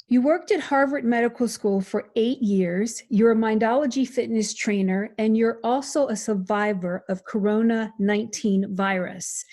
You worked at Harvard Medical School for 8 years. You're a Mindology Fitness trainer, and you're also a survivor of Corona-19 virus.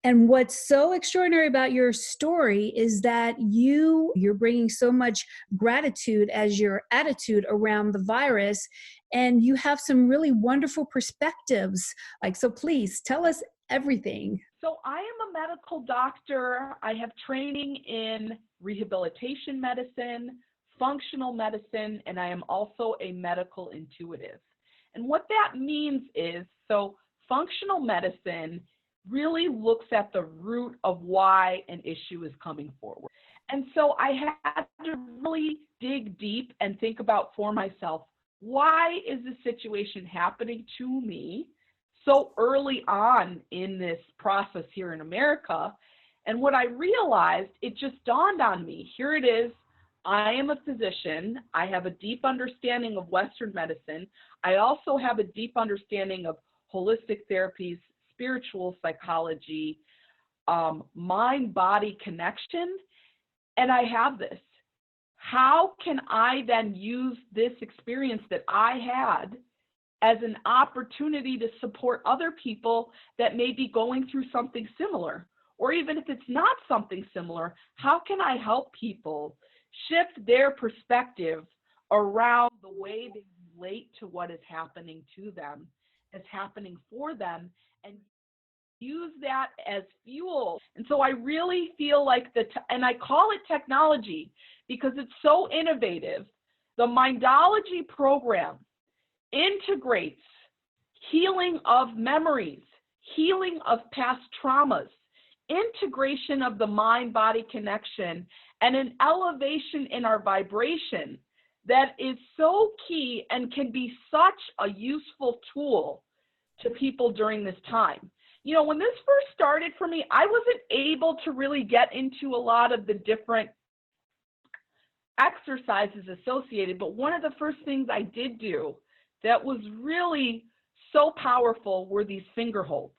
And what's so extraordinary about your story is that you're bringing so much gratitude as your attitude around the virus, and you have some really wonderful perspectives. So please tell us everything. So I am a medical doctor. I have training in rehabilitation medicine, functional medicine, and I am also a medical intuitive. And what that means is, so functional medicine really looks at the root of why an issue is coming forward. And so I had to really dig deep and think about for myself, why is this situation happening to me so early on in this process here in America? And what I realized, it just dawned on me, here it is. I am a physician. I have a deep understanding of Western medicine. I also have a deep understanding of holistic therapies, spiritual psychology, mind-body connection, and I have this. How can I then use this experience that I had as an opportunity to support other people that may be going through something similar? Or even if it's not something similar, how can I help people shift their perspective around the way they relate to what is happening to them, is happening for them, and use that as fuel? And so I really feel like and I call it technology because it's so innovative. The Mindology program integrates healing of memories, healing of past traumas, integration of the mind-body connection, and an elevation in our vibration that is so key and can be such a useful tool to people during this time. You know, when this first started for me, I wasn't able to really get into a lot of the different exercises associated, but one of the first things I did do that was really so powerful were these finger holds.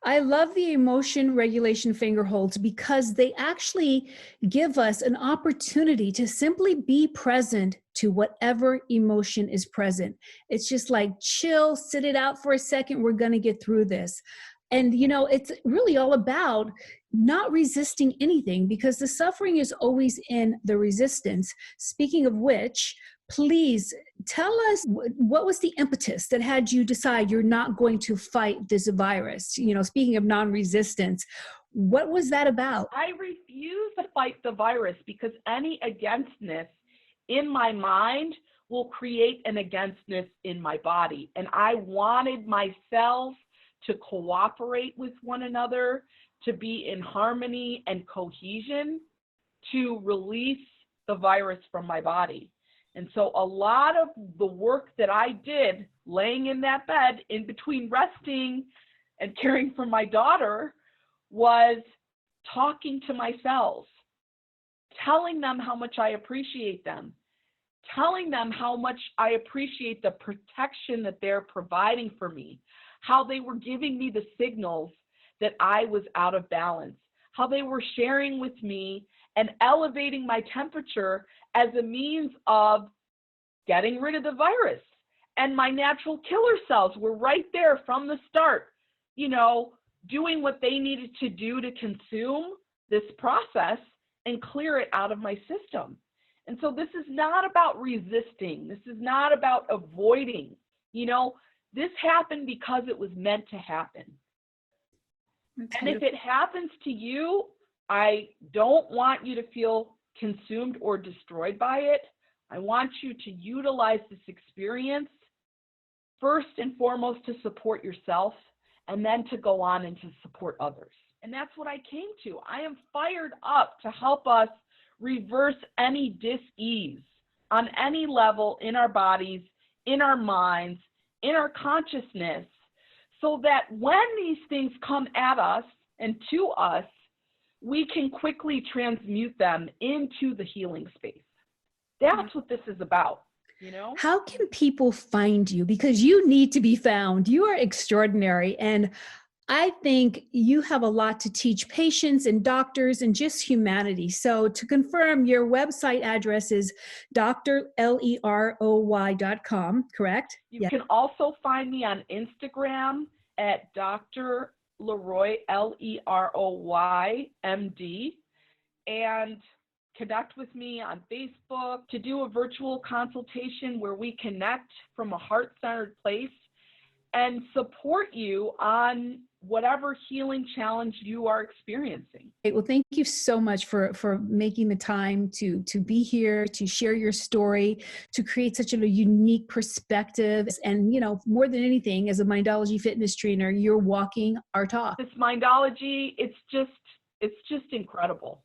I love the emotion regulation finger holds because they actually give us an opportunity to simply be present to whatever emotion is present. It's just like chill, sit it out for a second. We're going to get through this. And, it's really all about not resisting anything because the suffering is always in the resistance. Speaking of which, please tell us what was the impetus that had you decide you're not going to fight this virus? Speaking of non-resistance, what was that about? I refuse to fight the virus because any againstness in my mind will create an againstness in my body. And I wanted my cells to cooperate with one another, to be in harmony and cohesion, to release the virus from my body. And so a lot of the work that I did laying in that bed in between resting and caring for my daughter was talking to my cells, telling them how much I appreciate them, telling them how much I appreciate the protection that they're providing for me, how they were giving me the signals that I was out of balance, how they were sharing with me and elevating my temperature as a means of getting rid of the virus. And my natural killer cells were right there from the start, doing what they needed to do to consume this process and clear it out of my system. And so this is not about resisting. This is not about avoiding. This happened because it was meant to happen. And if it happens to you, I don't want you to feel consumed or destroyed by it. I want you to utilize this experience first and foremost to support yourself and then to go on and to support others. And that's what I came to. I am fired up to help us reverse any dis-ease on any level in our bodies, in our minds, in our consciousness, so that when these things come at us and to us, we can quickly transmute them into the healing space. That's what this is about, How can people find you? Because you need to be found. You are extraordinary. And I think you have a lot to teach patients and doctors and just humanity. So to confirm, your website address is drleroy.com, correct? You Yeah. can also find me on Instagram at Dr. Leroy, Leroy, MD, and connect with me on Facebook to do a virtual consultation where we connect from a heart-centered place and support you on whatever healing challenge you are experiencing. Great. Well, thank you so much for making the time to be here, to share your story, to create such a unique perspective. And, more than anything, as a Mindology fitness trainer, you're walking our talk. This Mindology, it's just incredible.